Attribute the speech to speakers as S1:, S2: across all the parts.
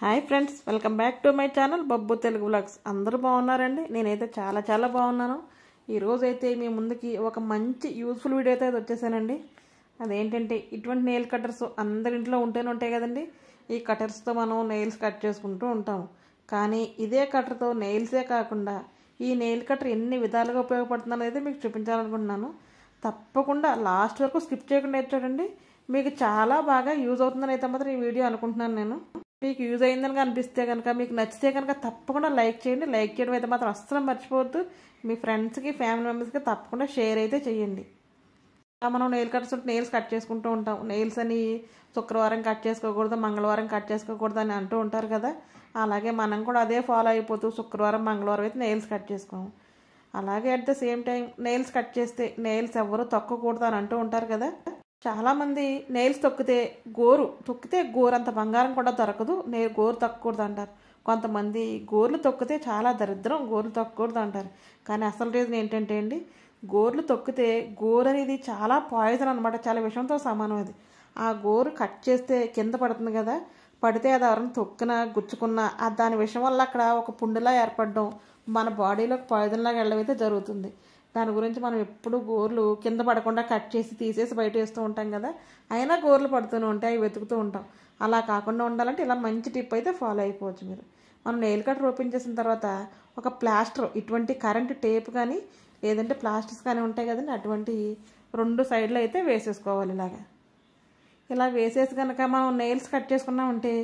S1: Hi friends, welcome back to my channel Babbu Telugu vlogs. అందరూ బాగున్నారండి? నేనైతే చాలా బాగున్నాను. ఈరోజు అయితే మీ ముందుకి ఒక మంచి యూజ్ఫుల్ వీడియో అయితే వచ్చేసానండి. అదేంటంటే, ఇటువంటి నెయిల్ కట్టర్స్ అందరి ఇంట్లో ఉంటూనే ఉంటాయి కదండి. ఈ కట్టర్స్తో మనం నెయిల్స్ కట్ చేసుకుంటూ ఉంటాము. కానీ ఇదే కట్టర్తో నెయిల్సే కాకుండా ఈ నెయిల్ కట్టర్ ఎన్ని విధాలుగా ఉపయోగపడుతుందో అయితే మీకు చూపించాలనుకుంటున్నాను. తప్పకుండా లాస్ట్ వరకు స్కిప్ చేయకుండా చూడండి. మీకు చాలా బాగా యూజ్ అవుతుందని అయితే మాత్రం ఈ వీడియో అనుకుంటున్నాను నేను. మీకు యూజ్ అయిందని అనిపిస్తే కనుక, మీకు నచ్చితే కనుక తప్పకుండా లైక్ చేయండి. లైక్ చేయడం అయితే మాత్రం అస్సలు మర్చిపోవద్దు. మీ ఫ్రెండ్స్కి, ఫ్యామిలీ మెంబర్స్కి తప్పకుండా షేర్ అయితే చేయండి. మనం నెయిల్ కట్స్ నెయిల్స్ కట్ చేసుకుంటూ ఉంటాం. నెయిల్స్ అని శుక్రవారం కట్ చేసుకోకూడదు, మంగళవారం కట్ చేసుకోకూడదు అని అంటూ ఉంటారు కదా. అలాగే మనం కూడా అదే ఫాలో అయిపోతూ శుక్రవారం, మంగళవారం అయితే నెయిల్స్ కట్ చేసుకోము. అలాగే at the same time nails cut చేస్తే నెయిల్స్ ఎవరు తొక్కకూడదు అని అంటూ ఉంటారు కదా. చాలామంది నెయిల్స్ తొక్కితే గోరు అంత బంగారం కూడా దొరకదు, గోరు తొక్కకూడదు అంటారు. కొంతమంది గోర్లు తొక్కితే చాలా దరిద్రం, గోర్లు తొక్కకూడదు అంటారు. కానీ అసలు రీజన్ ఏంటంటే అండి, గోర్లు తొక్కితే గోరు అనేది చాలా పాయిజన్ అనమాట, చాలా విషంతో సమానం అది. ఆ గోరు కట్ చేస్తే కింద పడుతుంది కదా, పడితే అది ఎవరైనా తొక్కినా గుచ్చుకున్నా దాని విషయం వల్ల అక్కడ ఒక పుండులా ఏర్పడడం, మన బాడీలోకి పాయిజన్ లాగా వెళ్ళమైతే జరుగుతుంది. దాని గురించి మనం ఎప్పుడు గోర్లు కింద పడకుండా కట్ చేసి తీసేసి బయట వేస్తూ ఉంటాం కదా. అయినా గోర్లు పడుతూనే ఉంటాయి, అవి వెతుకుతూ ఉంటాం. అలా కాకుండా ఉండాలంటే ఇలా మంచి టిప్ అయితే ఫాలో అయిపోవచ్చు మీరు. మనం నెయిల్ కట్టర్ ఓపెన్ చేసిన తర్వాత ఒక ప్లాస్టర్, ఇటువంటి కరెంట్ టేప్ కానీ లేదంటే ప్లాస్టర్స్ కానీ ఉంటాయి కదండి, అటువంటి 2 సైడ్లు అయితే వేసేసుకోవాలి. ఇలా వేసేసి కనుక మనం నెయిల్స్ కట్ చేసుకున్నామంటే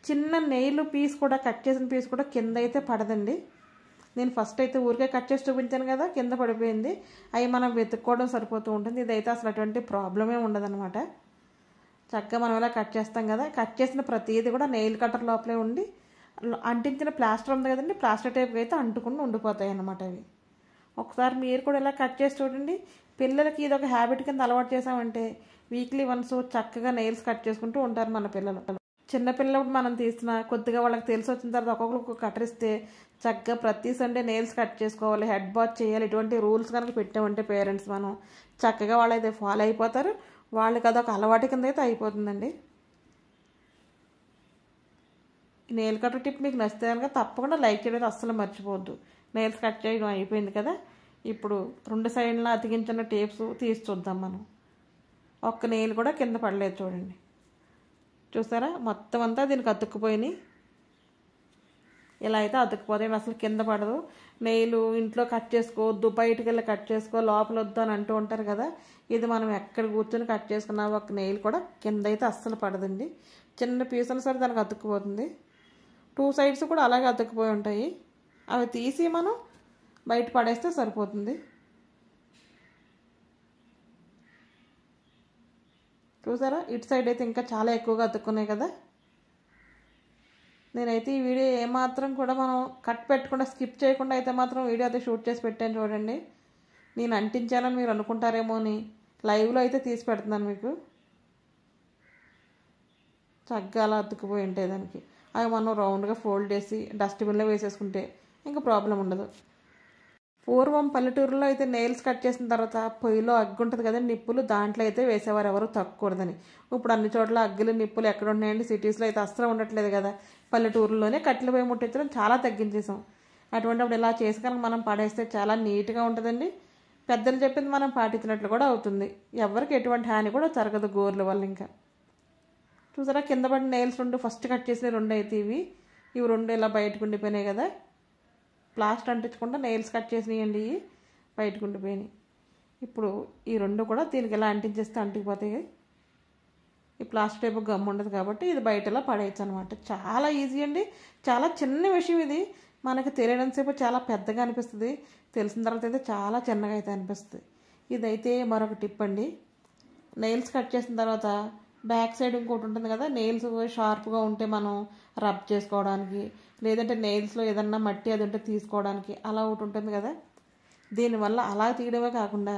S1: చిన్న నెయిల్ పీస్ కూడా, కట్ చేసిన పీస్ కూడా కింద అయితే పడదండి. నేను ఫస్ట్ అయితే ఊరికే కట్ చేసి చూపించాను కదా, కింద పడిపోయింది. అవి మనం వెతుక్కోవడం సరిపోతూ ఉంటుంది. ఇదైతే అసలు అటువంటి ప్రాబ్లమే ఉండదన్నమాట. చక్కగా మనం ఇలా కట్ చేస్తాం కదా, కట్ చేసిన ప్రతిదీ కూడా నెయిల్ కట్టర్ లోపలే ఉండి అంటించిన ప్లాస్టర్ ఉంది కదండి, ప్లాస్టర్ టేప్కి అయితే అంటుకుని ఉండిపోతాయి అన్నమాట అవి. ఒకసారి మీరు కూడా ఇలా కట్ చేసి చూడండి. పిల్లలకి ఇది ఒక హ్యాబిట్ కింద అలవాటు చేసామంటే వీక్లీ వన్స్ చక్కగా నెయిల్స్ కట్ చేసుకుంటూ ఉంటారు మన పిల్లలు. చిన్నపిల్లప్పుడు మనం తీసిన కొద్దిగా వాళ్ళకి తెలిసి వచ్చిన తర్వాత ఒక్కొక్కరికి కట్టర్ ఇస్తే చక్కగా ప్రతి సండే నెయిల్స్ కట్ చేసుకోవాలి, హెడ్ బాత్ చేయాలి, ఇటువంటి రూల్స్ కనుక పెట్టామంటే పేరెంట్స్ మనం చక్కగా వాళ్ళైతే ఫాలో అయిపోతారు. వాళ్ళకి అదొక అలవాటు కింద అయితే అయిపోతుందండి. నెయిల్ కట్టర్ టిప్ మీకు నచ్చితే కనుక తప్పకుండా లైక్ చేయడం అస్సలు మర్చిపోవద్దు. నెయిల్స్ కట్ చేయడం అయిపోయింది కదా, ఇప్పుడు 2 సైడ్లా అతికించిన టేప్స్ తీసి చూద్దాం మనం. ఒక్క నెయిల్ కూడా కింద పడలేదు చూడండి. చూసారా, మొత్తం అంతా దీనికి అతుక్కుపోయినాయి. ఇలా అయితే అతుక్కుపోతాయి, అసలు కింద పడదు. నెయిల్ ఇంట్లో కట్ చేసుకోవద్దు, బయటికి వెళ్ళి కట్ చేసుకో, లోపల వద్దు అని అంటూ ఉంటారు కదా. ఇది మనం ఎక్కడ కూర్చొని కట్ చేసుకున్నా ఒక నెయిల్ కూడా కింద అయితే అస్సలు పడదండి. చిన్న పీస్ అయినా సరే దానికి అతుక్కుపోతుంది. 2 సైడ్స్ కూడా అలాగే అతుక్కుపోయి ఉంటాయి. అవి తీసి మనం బయట పడేస్తే సరిపోతుంది. చూసారా, ఇటు సైడ్ అయితే ఇంకా చాలా ఎక్కువగా అతుక్కున్నాయి కదా. నేనైతే ఈ వీడియో ఏమాత్రం కూడా మనం కట్ పెట్టకుండా, స్కిప్ చేయకుండా అయితే మాత్రం వీడియో అయితే షూట్ చేసి పెట్టాను చూడండి. నేను అంటించానని మీరు అనుకుంటారేమో అని లైవ్లో అయితే తీసి పెడుతున్నాను మీకు. చక్కగా అలా అతుక్కుపోయి ఉంటాయి దానికి. అవి మనం రౌండ్గా ఫోల్డ్ చేసి డస్ట్బిన్లో వేసేసుకుంటే ఇంకా ప్రాబ్లం ఉండదు. పూర్వం పల్లెటూరులో అయితే నెయిల్స్ కట్ చేసిన తర్వాత పొయ్యిలో అగ్గి ఉంటుంది కదండి, నిప్పులు, దాంట్లో అయితే వేసేవారు ఎవరు తక్కకూడదని. ఇప్పుడు అన్ని చోట్ల అగ్గిలు, నిప్పులు ఎక్కడ ఉన్నాయండి? సిటీస్లో అయితే అస్సలు ఉండట్లేదు కదా. పల్లెటూరులోనే కట్టెల పొయ్యి ముట్టించడం చాలా తగ్గించేసాం. అటువంటిప్పుడు ఇలా చేసి కనుక మనం పడేస్తే చాలా నీట్గా ఉంటుందండి. పెద్దలు చెప్పింది మనం పాటించినట్లు కూడా అవుతుంది. ఎవరికి ఎటువంటి హాని కూడా జరగదు గోర్ల వల్ల. ఇంకా చూసారా, కింద పడిన నెయిల్స్ 2 ఫస్ట్ కట్ చేసిన 2 అయితే ఇవి 2 ఇలా బయటకు ఉండిపోయినాయి కదా. ప్లాస్టర్ అంటించకుండా నెయిల్స్ కట్ చేసినాయండి, బయటకు ఉండిపోయినాయి. ఇప్పుడు ఈ 2 కూడా దీనికి ఇలా అంటించేస్తే అంటికిపోతాయి. ఈ ప్లాస్టర్ టైపు గమ్ ఉండదు కాబట్టి ఇది బయట ఇలా పడేయచ్చు అనమాట. చాలా ఈజీ అండి, చాలా చిన్న విషయం ఇది. మనకి తెలియడంసేపు చాలా పెద్దగా అనిపిస్తుంది, తెలిసిన తర్వాత అయితే చాలా చిన్నగా అయితే అనిపిస్తుంది. ఇదైతే మరొక టిప్ అండి. నెయిల్స్ కట్ చేసిన తర్వాత బ్యాక్ సైడ్ ఇంకోటి ఉంటుంది కదా, నెయిల్స్ షార్ప్గా ఉంటే మనం రబ్ చేసుకోవడానికి, లేదంటే నెయిల్స్లో ఏదన్నా మట్టి అది ఉంటే తీసుకోవడానికి అలా ఒకటి ఉంటుంది కదా. దీనివల్ల అలా తీయడమే కాకుండా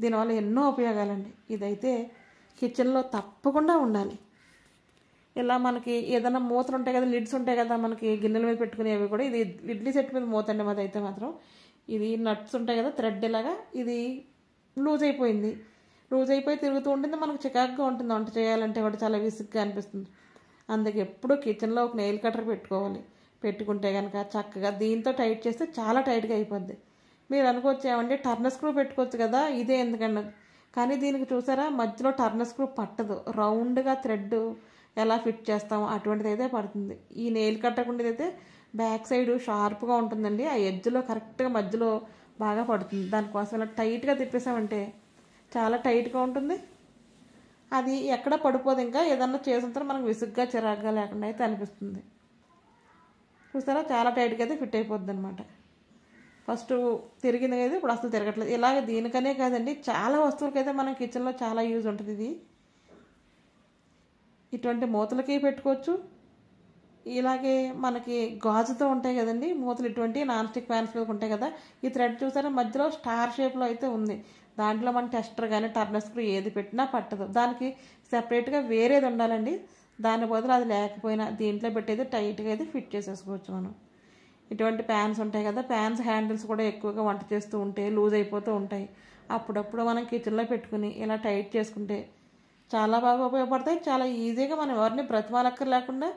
S1: దీనివల్ల ఎన్నో ఉపయోగాలండి. ఇదైతే కిచెన్లో తప్పకుండా ఉండాలి. ఇలా మనకి ఏదైనా మూతలు ఉంటాయి కదా, లిడ్స్ ఉంటాయి కదా మనకి గిన్నెల మీద పెట్టుకునేవి కూడా. ఇది ఇడ్లీ సెట్ మీద మూత అండి మాది అయితే మాత్రం. ఇది నట్స్ ఉంటాయి కదా, థ్రెడ్ ఇలాగా, ఇది లూజ్ అయిపోయి తిరుగుతూ ఉంటుంది. మనకు చికాకుగా ఉంటుంది వంట చేయాలంటే కూడా, చాలా విసుగ్గా అనిపిస్తుంది. అందుకే ఎప్పుడు కిచెన్లో ఒక నెయిల్ కటర్ పెట్టుకోవాలి. పెట్టుకుంటే కనుక చక్కగా దీంతో టైట్ చేస్తే చాలా టైట్గా అయిపోద్ది. మీరు అనుకోవచ్చు ఏమంటే టర్న్ స్క్రూ పెట్టుకోవచ్చు కదా, ఇదే ఎందుకండి, కానీ దీనికి చూసారా మధ్యలో టర్న్ స్క్రూ పట్టదు. రౌండ్గా థ్రెడ్ ఎలా ఫిట్ చేస్తామో అటువంటిది అయితే పడుతుంది. ఈ నెయిల్ కట్టర్ ఉండేది అయితే బ్యాక్ సైడ్ షార్ప్గా ఉంటుందండి. ఆ ఎడ్జ్లో కరెక్ట్గా మధ్యలో బాగా పడుతుంది. దానికోసం ఇలా టైట్గా తిప్పేసామంటే చాలా టైట్గా ఉంటుంది. అది ఎక్కడ పడిపోదు. ఇంకా ఏదన్నా చేసిన మనకు విసుగ్గా చిరాగ్గా లేకుండా అయితే అనిపిస్తుంది. చూస్తారా చాలా టైట్గా అయితే ఫిట్ అయిపోద్ది అనమాట. ఫస్ట్ తిరిగింది అయితే ఇప్పుడు అసలు తిరగట్లేదు. ఇలాగే దీనికనే కాదండి చాలా వస్తువులకైతే మన కిచెన్లో చాలా యూజ్ ఉంటుంది. ఇది ఇటువంటి మూతలకి పెట్టుకోవచ్చు. ఇలాగే మనకి గాజుతో ఉంటాయి కదండి మూతలు, ఇటువంటి నాన్ స్టిక్ ప్యాన్స్ మీద ఉంటాయి కదా. ఈ థ్రెడ్ చూసారా మధ్యలో స్టార్ షేప్లో అయితే ఉంది. దాంట్లో మన టెస్టర్ కానీ టర్న్ స్క్రూ ఏది పెట్టినా పట్టదు. దానికి సెపరేట్గా వేరేది ఉండాలండి. దాని బదులు అది లేకపోయినా దీంట్లో పెట్టేది టైట్గా అయితే ఫిట్ చేసేసుకోవచ్చు మనం. ఇటువంటి ప్యాన్స్ ఉంటాయి కదా, ప్యాన్స్ హ్యాండిల్స్ కూడా ఎక్కువగా వంట చేస్తూ ఉంటే లూజ్ అయిపోతూ ఉంటాయి. అప్పుడప్పుడు మనం కిచెన్లో పెట్టుకుని ఇలా టైట్ చేసుకుంటే చాలా బాగా ఉపయోగపడతాయి. చాలా ఈజీగా మనం ఎవరిని బ్రతిమాలక్కర్ లేకుండా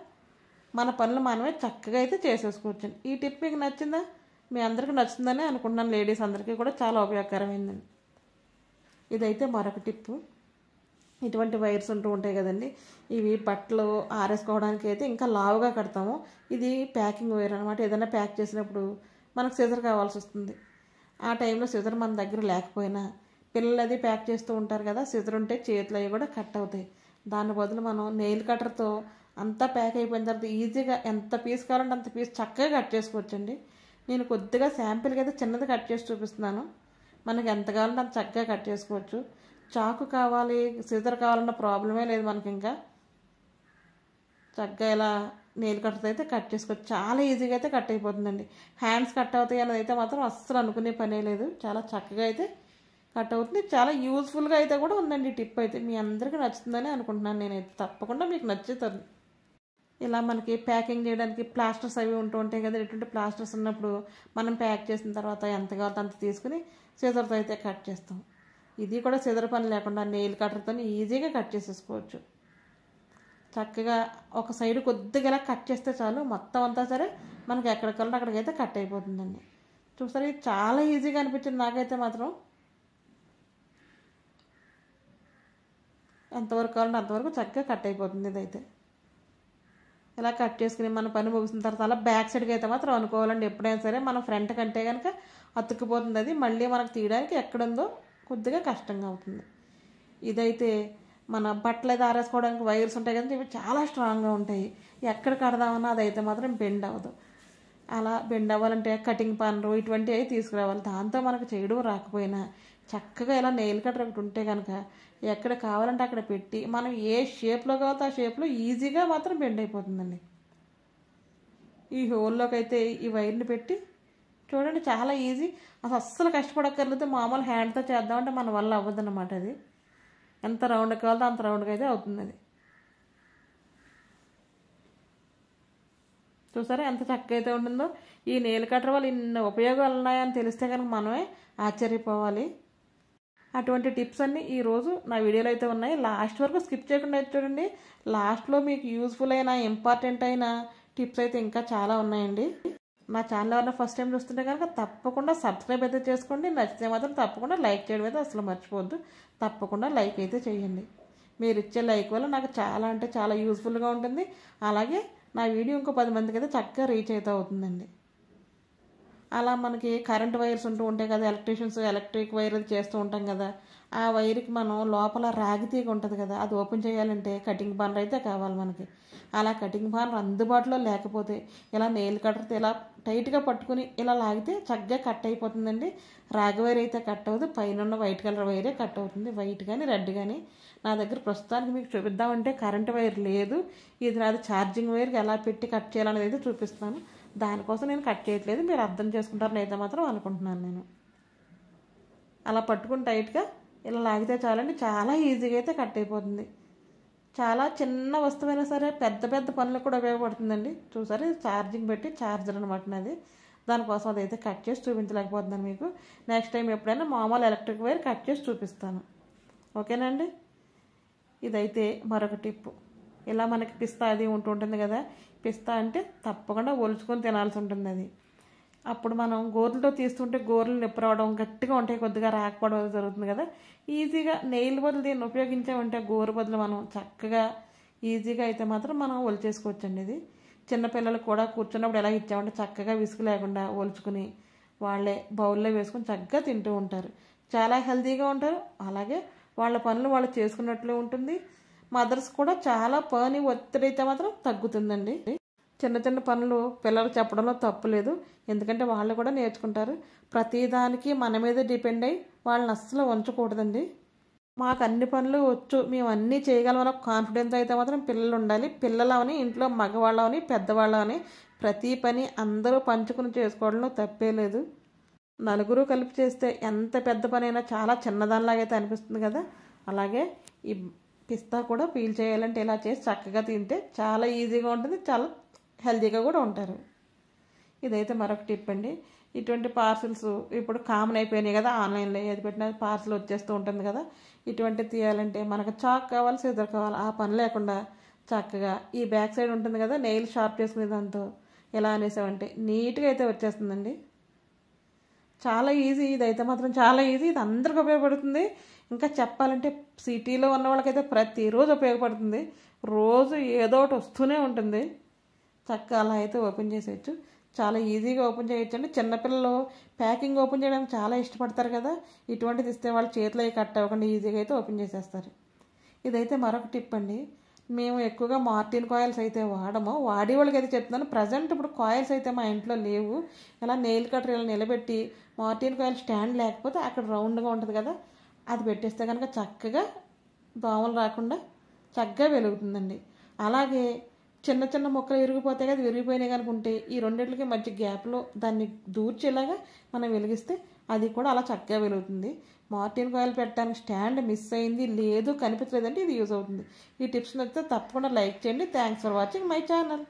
S1: మన పనులు మనమే చక్కగా అయితే చేసేసుకోవచ్చు. ఈ టిప్ మీకు నచ్చిందా? మీ అందరికీ నచ్చుతుందని అనుకుంటున్నాను. లేడీస్ అందరికీ కూడా చాలా ఉపయోగకరమైందండి. ఇదైతే మరొక టిప్పు. ఇటువంటి వైర్స్ ఉంటూ ఉంటాయి కదండి, ఇవి బట్టలు ఆరేసుకోవడానికి అయితే ఇంకా లావుగా కడతాము. ఇది ప్యాకింగ్ వైర్ అనమాట. ఏదైనా ప్యాక్ చేసినప్పుడు మనకు సిజర్ కావాల్సి వస్తుంది. ఆ టైంలో సిజర్ మన దగ్గర లేకపోయినా పిల్లలు అది ప్యాక్ చేస్తూ ఉంటారు కదా, సిజర్ ఉంటే చేతులు అవి కూడా కట్ అవుతాయి. దాని బదులు మనం నెయిల్ కట్టర్తో అంతా ప్యాక్ అయిపోయిన తర్వాత ఈజీగా ఎంత పీస్ కావాలంటే అంత పీస్ చక్కగా కట్ చేసుకోవచ్చండి. నేను కొద్దిగా శాంపిల్గా అయితే చిన్నది కట్ చేసి చూపిస్తున్నాను. మనకి ఎంత కావాలంటే అంత చక్కగా కట్ చేసుకోవచ్చు. చాకు కావాలి, సిజర్ కావాలన్న ప్రాబ్లమే లేదు మనకి. ఇంకా చక్కగా ఇలా నెయిల్ కట్టర్తో అయితే కట్ చేసుకోవచ్చు. చాలా ఈజీగా అయితే కట్ అయిపోతుందండి. హ్యాండ్స్ కట్ అవుతాయి అనేది అయితే మాత్రం అస్సలు అనుకునే పనే లేదు. చాలా చక్కగా అయితే కట్ అవుతుంది. చాలా యూజ్ఫుల్గా అయితే కూడా ఉందండి. టిప్ అయితే మీ అందరికీ నచ్చుతుందని అనుకుంటున్నాను. నేనైతే తప్పకుండా మీకు నచ్చుతుంది. ఇలా మనకి ప్యాకింగ్ చేయడానికి ప్లాస్టర్స్ అవి ఉంటూ ఉంటాయి కదా, ఎటువంటి ప్లాస్టర్స్ ఉన్నప్పుడు మనం ప్యాక్ చేసిన తర్వాత ఎంత కావాలో అంత తీసుకుని సిజర్తో అయితే కట్ చేస్తాం. ఇది కూడా సిజర్ పని లేకుండా నెయిల్ కట్టర్తో ఈజీగా కట్ చేసేసుకోవచ్చు. చక్కగా ఒక సైడ్ కొద్దిగా ఇలా కట్ చేస్తే చాలు, మొత్తం అంతా సరే మనకి ఎక్కడికల్లా అక్కడికైతే కట్ అయిపోతుందండి. చూసారు, ఇది చాలా ఈజీగా అనిపించింది నాకైతే మాత్రం. ఎంతవరకు కావాలంటే అంతవరకు చక్కగా కట్ అయిపోతుంది. ఇదైతే ఇలా కట్ చేసుకుని మన పని ముగిసిన తర్వాత అలా బ్యాక్ సైడ్కి అయితే మాత్రం అనుకోవాలండి. ఎప్పుడైనా సరే మనం ఫ్రంట్ కంటే కనుక అతుక్కుపోతుంది. అది మళ్ళీ మనకు తీయడానికి ఎక్కడుందో కొద్దిగా కష్టంగా అవుతుంది. ఇదైతే మన బట్టలు అయితే ఆరేసుకోవడానికి వైర్స్ ఉంటాయి కదండి, ఇవి చాలా స్ట్రాంగ్గా ఉంటాయి. ఎక్కడ కడదామన్నా అదైతే మాత్రం బెండ్ అవ్వదు. అలా బెండ్ అవ్వాలంటే కటింగ్ పనులు ఇటువంటివి అవి తీసుకురావాలి. దాంతో మనకు చేయడం రాకపోయినా చక్కగా ఇలా నెయిల్ కట్టర్ ఒకటి ఉంటే కనుక ఎక్కడ కావాలంటే అక్కడ పెట్టి మనం ఏ షేప్లో కావాలో ఆ షేప్లో ఈజీగా మాత్రం బెండ్ అయిపోతుందండి. ఈ హోల్లోకి అయితే ఈ వైర్ని పెట్టి చూడండి, చాలా ఈజీ. అస్సలు కష్టపడక్కర్లేదు. మామూలు హ్యాండ్తో చేద్దామంటే మన వల్ల అవ్వదు అన్నమాట. అది ఎంత రౌండ్ కావాలో అంత రౌండ్గా అయితే అవుతుంది. అది చూసారా ఎంత చక్కగా అయితే ఉంటుందో. ఈ నెయిల్ కట్టర్ వల్ల ఇన్ని ఉపయోగాలు ఉన్నాయని తెలిస్తే కనుక మనమే ఆశ్చర్యపోవాలి. అటువంటి టిప్స్ అన్నీ ఈరోజు నా వీడియోలో అయితే ఉన్నాయి. లాస్ట్ వరకు స్కిప్ చేయకుండా అయితే చూడండి. లాస్ట్లో మీకు యూజ్ఫుల్ అయిన ఇంపార్టెంట్ అయిన టిప్స్ అయితే ఇంకా చాలా ఉన్నాయండి. నా ఛానల్ ఎవరైనా ఫస్ట్ టైం చూస్తుంటే కనుక తప్పకుండా సబ్స్క్రైబ్ అయితే చేసుకోండి. నచ్చితే మాత్రం తప్పకుండా లైక్ చేయడం అయితే అసలు మర్చిపోవద్దు. తప్పకుండా లైక్ అయితే చేయండి. మీరు ఇచ్చే లైక్ వల్ల నాకు చాలా అంటే చాలా యూజ్ఫుల్గా ఉంటుంది. అలాగే నా వీడియో ఇంకో 10 మందికి అయితే చక్కగా రీచ్ అయితే అవుతుందండి. అలా మనకి కరెంట్ వైర్స్ ఉంటూ ఉంటాయి కదా, ఎలక్ట్రీషియన్స్ ఎలక్ట్రిక్ వైర్ చేస్తూ ఉంటాం కదా, ఆ వైర్కి మనం లోపల రాగి తీగ ఉంటుంది కదా, అది ఓపెన్ చేయాలంటే కటింగ్ బానర్ అయితే కావాలి మనకి. అలా కటింగ్ బానర్ అందుబాటులో లేకపోతే ఇలా నెయిల్ కట్టర్తో ఇలా టైట్గా పట్టుకుని ఇలా లాగితే చక్కగా కట్ అయిపోతుందండి. రాగి వైర్ అయితే కట్ అవ్వదు, పైన ఉన్న వైట్ కలర్ వైరే కట్ అవుతుంది. వైట్ కానీ రెడ్ కానీ. నా దగ్గర ప్రస్తుతానికి మీకు చూపిద్దామంటే కరెంట్ వైర్ లేదు. ఇది నాది ఛార్జింగ్ వైర్కి ఎలా పెట్టి కట్ చేయాలనేది అయితే చూపిస్తాను. దానికోసం నేను కట్ చేయట్లేదు, మీరు అర్థం చేసుకుంటారని అయితే మాత్రం అనుకుంటున్నాను. నేను అలా పట్టుకుని టైట్గా ఇలా లాగితే చాలండి, చాలా ఈజీగా అయితే కట్ అయిపోతుంది. చాలా చిన్న వస్తువైనా సరే పెద్ద పెద్ద పనులకు కూడా ఉపయోగపడుతుందండి. చూసారు, ఛార్జింగ్ పెట్టి ఛార్జర్ అనమాట అది. దానికోసం అదైతే కట్ చేసి చూపించలేకపోతున్నాను మీకు. నెక్స్ట్ టైం ఎప్పుడైనా మామూలు ఎలక్ట్రిక్ వైర్ కట్ చేసి చూపిస్తాను. ఓకేనండి. ఇదైతే మరొక టిప్పు. ఇలా మనకి పిస్తా అది ఉంటుంది కదా, పిస్తా అంటే తప్పకుండా ఒలుచుకొని తినాల్సి ఉంటుంది. అది అప్పుడు మనం గోర్లతో తీస్తుంటే గోర్లు నొప్పి రావడం, గట్టిగా ఉంటాయి, కొద్దిగా రాకపోవడం జరుగుతుంది కదా. ఈజీగా నెయిల్ బదులు దీన్ని ఉపయోగించామంటే గోరు బదులు మనం చక్కగా ఈజీగా అయితే మాత్రం మనం ఒలిచేసుకోవచ్చండి. ఇది చిన్నపిల్లలు కూడా కూర్చున్నప్పుడు ఎలా ఇచ్చామంటే చక్కగా విసుగు లేకుండా ఒలుచుకుని వాళ్ళే బౌల్లో వేసుకొని చక్కగా తింటూ ఉంటారు. చాలా హెల్తీగా ఉంటారు. అలాగే వాళ్ళ పనులు వాళ్ళు చేసుకున్నట్లు ఉంటుంది. మదర్స్ కూడా చాలా పని ఒత్తిడి అయితే మాత్రం తగ్గుతుందండి. చిన్న చిన్న పనులు పిల్లలు చెప్పడంలో తప్పు లేదు, ఎందుకంటే వాళ్ళు కూడా నేర్చుకుంటారు. ప్రతిదానికి మన మీద డిపెండ్ అయ్యి వాళ్ళని అస్సలు ఉంచకూడదండి. మాకు అన్ని పనులు వచ్చు, మేము అన్నీ చేయగలమని కాన్ఫిడెన్స్ అయితే మాత్రం పిల్లలు ఉండాలి. పిల్లలవని, ఇంట్లో మగవాళ్ళవని, పెద్దవాళ్ళవని ప్రతి పని అందరూ పంచుకుని చేసుకోవడంలో తప్పే లేదు. నలుగురు కలిపి చేస్తే ఎంత పెద్ద పని అయినా చాలా చిన్నదానిలాగైతే అనిపిస్తుంది కదా. అలాగే ఈ పిస్తా కూడా పీల్ చేయాలంటే ఇలా చేసి చక్కగా తింటే చాలా ఈజీగా ఉంటుంది, చాలా హెల్తీగా కూడా ఉంటారు. ఇదైతే మరొక టిప్ అండి. ఇటువంటి పార్సిల్స్ ఇప్పుడు కామన్ అయిపోయినాయి కదా, ఆన్లైన్లో ఏది పెట్టినా పార్సిల్ వచ్చేస్తూ ఉంటుంది కదా. ఇటువంటివి తీయాలంటే మనకు చాక్ కావాలి, సిజర్ కావాలి, ఆ పని లేకుండా చక్కగా ఈ బ్యాక్ సైడ్ ఉంటుంది కదా నెయిల్ షార్ప్ చేసుకునే దాంతో ఎలా అనేసామంటే నీట్గా అయితే వచ్చేస్తుందండి. చాలా ఈజీ, ఇదైతే మాత్రం చాలా ఈజీ. ఇది అందరికి ఉపయోగపడుతుంది. ఇంకా చెప్పాలంటే సిటీలో ఉన్న వాళ్ళకైతే ప్రతిరోజు ఉపయోగపడుతుంది. రోజు ఏదో ఒకటి వస్తూనే ఉంటుంది. చక్కగా అలా అయితే ఓపెన్ చేసేయచ్చు, చాలా ఈజీగా ఓపెన్ చేయొచ్చు అండి. చిన్నపిల్లలు ప్యాకింగ్ ఓపెన్ చేయడానికి చాలా ఇష్టపడతారు కదా, ఇటువంటిది ఇస్తే వాళ్ళ చేతిలో కట్ అవ్వకుండా ఈజీగా అయితే ఓపెన్ చేసేస్తారు. ఇదైతే మరొక టిప్ అండి. మేము ఎక్కువగా మార్టిన్ కాయిల్స్ అయితే వాడము, వాడే వాళ్ళకి అయితే చెప్తున్నాను. ప్రజెంట్ ఇప్పుడు కాయిల్స్ అయితే మా ఇంట్లో లేవు. ఇలా నెయిల్ కటర్ ఇలా నిలబెట్టి మార్టిన్ కాయిల్ స్టాండ్ లేకపోతే అక్కడ రౌండ్గా ఉంటుంది కదా, అది పెట్టేస్తే కనుక చక్కగా దోమలు రాకుండా చక్కగా వెలుగుతుందండి. అలాగే చిన్న చిన్న మొక్కలు విరిగిపోతాయి కదా, విరిగిపోయినాయి కనుకుంటే ఈ రెండింటికి మధ్య గ్యాప్లో దాన్ని దూర్చేలాగా మనం వెలిగిస్తే అది కూడా అలా చక్కగా వెలుగుతుంది. మార్టిన్ కాయిల్ పెట్టడానికి స్టాండ్ మిస్ అయింది, లేదు, కనిపించలేదంటే ఇది యూజ్ అవుతుంది. ఈ టిప్స్ నచ్చితే తప్పకుండా లైక్ చేయండి. Thanks for watching my channel.